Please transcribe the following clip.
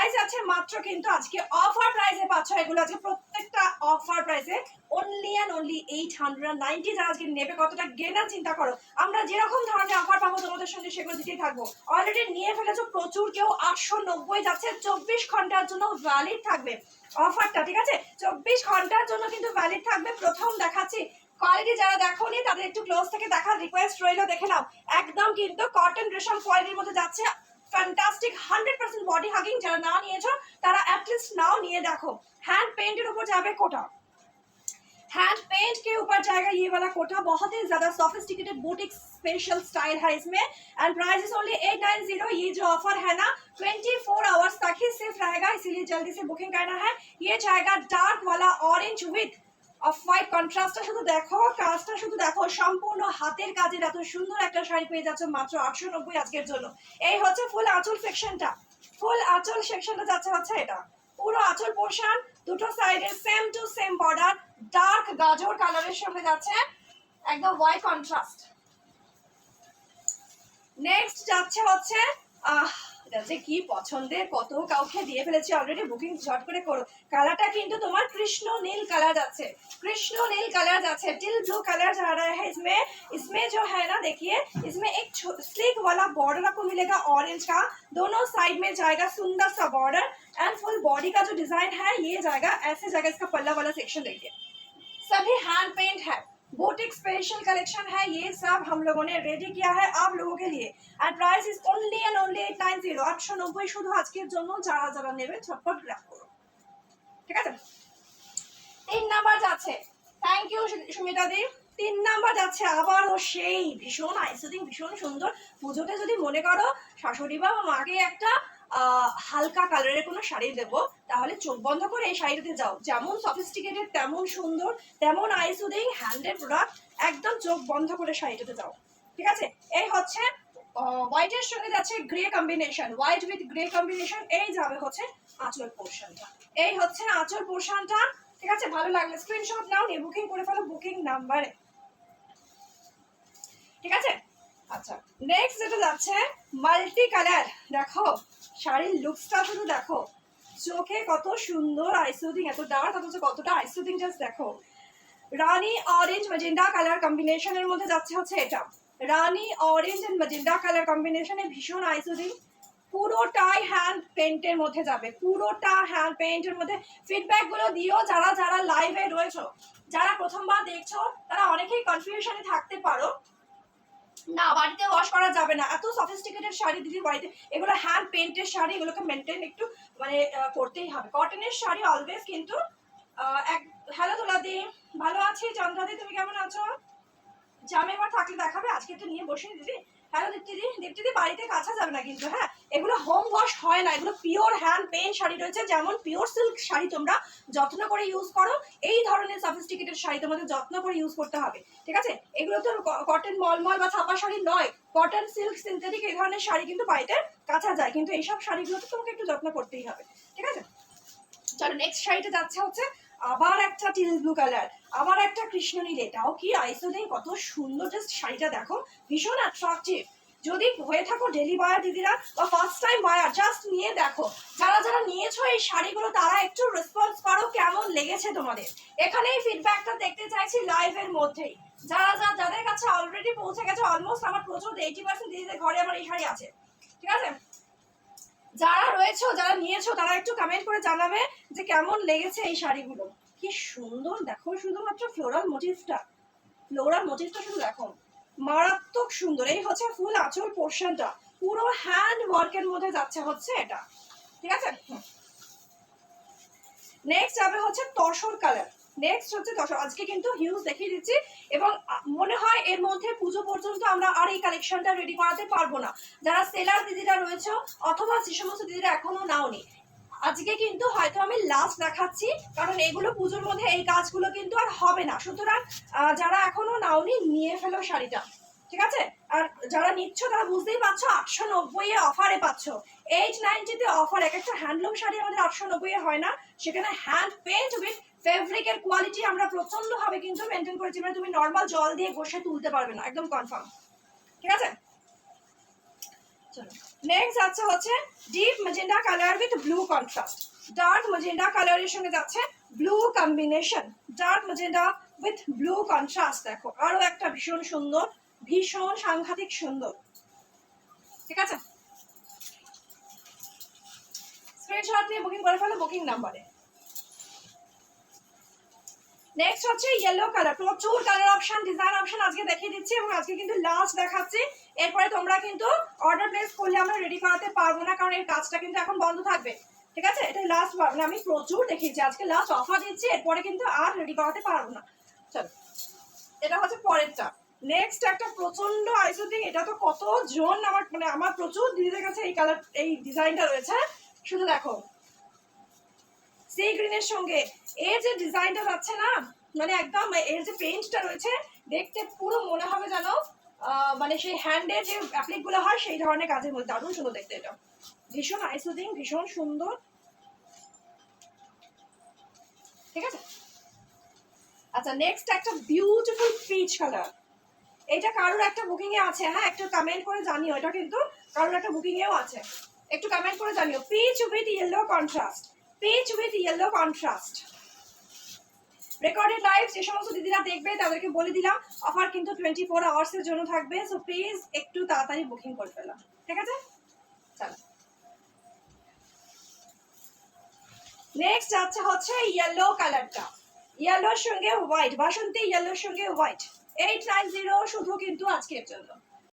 Price আছে মাত্র কিন্তু আজকে অফার প্রাইসে পাচ্ছ এগুলো, আজকে প্রত্যেকটা অফার প্রাইসে অনলি অ্যান্ড অনলি 890। যারা আজকে নেবে কতটা গেনা চিন্তা করো, আমরা যেরকম ধরনের অফার পাবো তোমাদের সঙ্গে সেগুলো দিতেই থাকবো। অলরেডি নিয়ে ফেলেছো প্রচুর, কেউ 890 যাচ্ছে। 24 ঘন্টার জন্য ভ্যালিড থাকবে অফারটা, ঠিক আছে? 24 ঘন্টার জন্য কিন্তু ভ্যালিড থাকবে। প্রথম দেখাচ্ছি কোয়ালিটি, যারা দেখোনি তাদের একটু ক্লোজ থেকে দেখার রিকোয়েস্ট রইলো, দেখে নাও। একদম কিন্তু কটন রেশম কোয়ালিটির মধ্যে যাচ্ছে, ফ্যান্টাস্টিক 100% বডি হাগিং। যারা না নিয়েছো তারা অ্যাটলিস্ট নাও নিয়ে দেখো। हैंड पेंटेर ऊपर जावे कोटा, हैंड पेंट के ऊपर जाएगा ये वाला कोटा। बहुत ही ज्यादा सोफिस्टिकेटेड बुटीक स्पेशल स्टाइल है इसमें, एंड प्राइस इज ओनली 890। ये जो ऑफर है ना 24 आवर्स तक ही सिर्फ रहेगा, इसीलिए जल्दी से बुकिंग करना है। ये जाएगा डार्क वाला ऑरेंज विथ অফ হোয়াইট কন্ট্রাস্টটা শুধু দেখো, কাজটা শুধু দেখো, সম্পূর্ণ হাতের কাজের এত সুন্দর একটা শাড়ি পেয়ে যাচ্ছে মাত্র 890 আজকের জন্য। এই হচ্ছে ফুল আঁচল সেকশনটা, ফুল আঁচল সেকশনটা যাচ্ছে হচ্ছে এটা পুরো আঁচল পোর্শন, দুটো সাইডে same to same border, dark গাজর কালারের সঙ্গে যাচ্ছে একদম হোয়াইট কন্ট্রাস্ট। নেক্সট যাচ্ছে হচ্ছে এটা যে কি পছন্দের, কত কাউকে দিয়ে ফেলেছি অলরেডি, বুকিং ঝট করে করো। কালারটা কিন্তু তোমার কৃষ্ণ নীল কালার যাচ্ছে, कृष्ण नील कलर जाते हैं, टिल ब्लू कलर जा रहा है इसमें। इसमें जो है ना देखिए, इसमें एक स्लीक वाला बॉर्डर आपको मिलेगा ऑरेंज का, दोनों साइड में जाएगा सुंदर सा बॉर्डर, एंड फुल बॉडी का जो डिजाइन है ये जाएगा ऐसे जाएगा। इसका पल्ला वाला सेक्शन देखिए, सभी हैंड पेंट है, बुटीक स्पेशल कलेक्शन है, ये सब हम लोगों ने रेडी किया है आप लोगों के लिए। And price is only and only 890, 890 শুধু আজকের জন্য। যারা যারা নেবে ঝটপট গ্র্যাব করো, ঠিক আছে? 3 নাম্বার যাচ্ছে, thank you Sumita di. 3 number যাচ্ছে আবারও সেই ভীষণ আইসুদিং, ভীষণ সুন্দর। পুজোতে যদি মনে করো শাশুড়ি বা মাকে একটা হালকা কালারের কোনো শাড়ি দেবো, তাহলে চোখ বন্ধ করে এই শাড়িটাতে যাও। যেমন সফিস্টিকেটেড, তেমন সুন্দর, তেমন আইসুদিং, হ্যান্ডেড প্রোডাক্ট, একদম চোখ বন্ধ করে শাড়িটাতে যাও, ঠিক আছে? এই হচ্ছে হোয়াইটের সঙ্গে যাচ্ছে grey combination, white with grey combination. এই যাবে হচ্ছে আঁচল পোর্শনটা, এই হচ্ছে আঁচল পোর্শনটা, ঠিক আছে? ভালো লাগলে স্ক্রিনশট নাও, নিয়ে বুকিং করে ফেলো বুকিং নাম্বারে, ঠিক আছে? আচ্ছা, নেক্সট যেটা যাচ্ছে মাল্টি কালার। দেখো শাড়ির লুকসটা শুধু দেখো, চোখে কত সুন্দর আইসুদিং, এত ডার্ক অথচ কতটা আইসুদিং, জাস্ট দেখো। রানী অরেঞ্জ ম্যাজেন্ডা কালার কম্বিনেশনের মধ্যে যাচ্ছে হচ্ছে এটা, রানী অরেঞ্জ এন্ড ম্যাজেন্ডা কালার কম্বিনেশনে ভীষণ আইসুদিং। পুরোটাই হ্যান্ড পেন্টের মধ্যে যাবে, পুরোটা হ্যান্ড পেন্টের মধ্যে। ফিডব্যাক গুলো দিও যারা যারা লাইভে রয়েছো, যারা প্রথমবার দেখছো তারা অনেকেই কনফিউশনে থাকতে পারো, না বাড়িতে ওয়াশ করা যাবে না, এত সফিস্টিকেটেড শাড়ি দিদির বাড়িতে, এগুলো হ্যান্ড পেন্টের শাড়ি, এগুলোকে মেনটেন একটু মানে করতেই হবে। কটনের শাড়ি অলওয়েজ কিন্তু হ্যালো তোলাদি, ভালো আছি। চন্দ্রাদি তুমি কেমন আছো? জামেবার থাকলে দেখাবে, আজকে একটা নিয়ে বসে দিদি। হ্যালো দীপ্তিদি, দীপ্তিদি বাড়িতে কাছা যাবে না কিন্তু, হ্যাঁ এগুলো হোম ওয়াশ হয় না, এগুলো পিওর হ্যান্ড পেন্ট শাড়ি রয়েছে। যেমন পিওর সিল্ক শাড়ি তোমরা যত্ন করে ইউজ করো, এই ধরনের সফিস্টিকেটেড শাড়ি তোমাদের যত্ন করে ইউজ করতে হবে, ঠিক আছে? এগুলো তো কটন মলমল বা ছাপা শাড়ি নয়, কটন সিল্ক সিনথেটিক এই ধরনের শাড়ি কিন্তু বাড়িতে কাছা যায়, কিন্তু এইসব শাড়িগুলোতে তোমাকে একটু যত্ন করতেই হবে, ঠিক আছে? চলো নেক্সট শাড়িটা যাচ্ছে হচ্ছে আবার একটা টিল ব্লু কালার, আবার একটা কৃষ্ণ নীল, এটাও কি আইসোদিং, কত সুন্দর, জাস্ট শাড়িটা দেখো, ভীষণ অ্যাট্রাকটিভ। যদি হয়ে থাকো ডেলি বায়ার দিদিরা বা ফার্স্ট টাইম বায়ার, জাস্ট নিয়ে দেখো। যারা যারা নিয়েছো এই শাড়িগুলো তারা একটু রেসপন্স করো, কেমন লেগেছে তোমাদের। এখানেই ফিডব্যাকটা দেখতে চাইছি লাইভের মধ্যেই। যারা যাদের কাছে অলরেডি পৌঁছে গেছে, অলমোস্ট আমার প্রচুর 80% দিদিদের ঘরে আমার এই শাড়ি আছে, ঠিক আছে? যারা রয়েছে যারা নিয়েছো তারা একটু কমেন্ট করে জানাবে যে কেমন লেগেছে এই শাড়িগুলো। কি সুন্দর দেখো, শুধুমাত্র ফ্লোরাল মোটিভটা, ফ্লোরাল মোটিভটা শুধু দেখো, মারাত্মক সুন্দর। এই হচ্ছে ফুল আঁচল পোর্শনটা, পুরো হ্যান্ড ওয়ার্কের মধ্যে যাচ্ছে হচ্ছে এটা, ঠিক আছে? নেক্সট যাবে হচ্ছে তসর কালার, নেক্সট হচ্ছে তসর। আজকে কিন্তু হিউজ দেখিয়ে দিচ্ছি, এবং মনে হয় এর মধ্যে পুজো পর্যন্ত আমরা আর এই কালেকশনটা রেডি করাতে পারবো না। যারা সেলার দিদিরা রয়েছে অথবা যে সমস্ত দিদিরা এখনো নাওনি, আজকে কিন্তু হয়তো আমি লাস্ট দেখাচ্ছি, কারণ এগুলো পুজোর মধ্যে এই কাজগুলো কিন্তু আর হবে না। সুতরাং যারা এখনো নাওনি নিয়ে ফেলো শাড়িটা, ঠিক আছে? আর যারা নিচ্ছ তারা বুঝতেই পারছো 890 এ অফারে পাচ্ছ, 890 তে অফার। এক একটা হ্যান্ডলুম শাড়ি আমাদের 890 এ হয় না, সেখানে হ্যান্ড পেন্ট উইথ ফেব্রিকের কোয়ালিটি আমরা প্রচন্ড ভাবে কিন্তু মেনটেন করেছি, মানে তুমি নর্মাল জল দিয়ে ঘষে তুলতে পারবে না, একদম কনফার্ম, ঠিক আছে? চলো নেক্সট যাচ্ছে হচ্ছে deep magenta colour with blue contrast, dark magenta কালারের সঙ্গে যাচ্ছে blue combination, dark magenta with blue contrast. দেখো আরো একটা ভীষণ সুন্দর, ভীষণ সাংঘাতিক সুন্দর। ঠিক আছে, স্ক্রিনশট নিয়ে বুকিং করে ফেলো বুকিং নাম্বারে। নেক্সট হচ্ছে ইয়েলো কালার, প্রচুর কালার অপশন ডিজাইন অপশন আজকে দেখিয়ে দিচ্ছি এবং আজকে কিন্তু লাস্ট দেখাচ্ছি। এরপরে তোমরা কিন্তু অর্ডার প্লেস করলে আমরা রেডি করাতে পারবো না, কারণ এই কাজটা কিন্তু এখন বন্ধ থাকবে। ঠিক আছে, এটা লাস্ট মানে আমি প্রচুর দেখিয়েছি, আজকে লাস্ট অফার দিচ্ছি, এরপরে কিন্তু আর রেডি করাতে পারবো না। চলো এটা হচ্ছে পরেরটা। নেক্সট একটা প্রচন্ড আইসোথিং, এটা তো কত জন আমার মানে আমার প্রচুর দিদিদের কাছে এই কালার এই ডিজাইনটা রয়েছে। শুধু দেখো সি গ্রিনের সঙ্গে এর যে ডিজাইনটা যাচ্ছে না, মানে একদম এর যে পেইন্টটা রয়েছে দেখতে পুরো মনে হবে যেন মানে সেই হ্যান্ডের যে অ্যাপ্লিক গুলো হয় সেই ধরনের কাজের মধ্যে, দারুণ সুন্দর দেখতে। এটা ভীষণ আইসোদিং, ভীষণ সুন্দর। ঠিক আছে, আচ্ছা নেক্সট একটা বিউটিফুল পিচ কালার, এটা কারোর একটা বুকিং এ আছে, হ্যাঁ একটু কমেন্ট করে জানিও, এটা কিন্তু কারোর একটা বুকিং এও আছে, একটু কমেন্ট করে জানিও। Peach with yellow contrast, peach with yellow contrast. Recorded live যে সমস্ত দিদিরা দেখবে তাদেরকে বলে দিলাম অফার কিন্তু 24 আওয়ার্স এর জন্য থাকবে, সো প্লিজ একটু তাড়াতাড়ি বুকিং করে ফেলো। ঠিক আছে, চলো নেক্সট যাচ্ছে হচ্ছে ইয়েলো কালারটা, ইয়েলোর সঙ্গে হোয়াইট, বাসন্তী ইয়েলোর সঙ্গে হোয়াইট, 890 শুধু কিন্তু আজকের জন্য।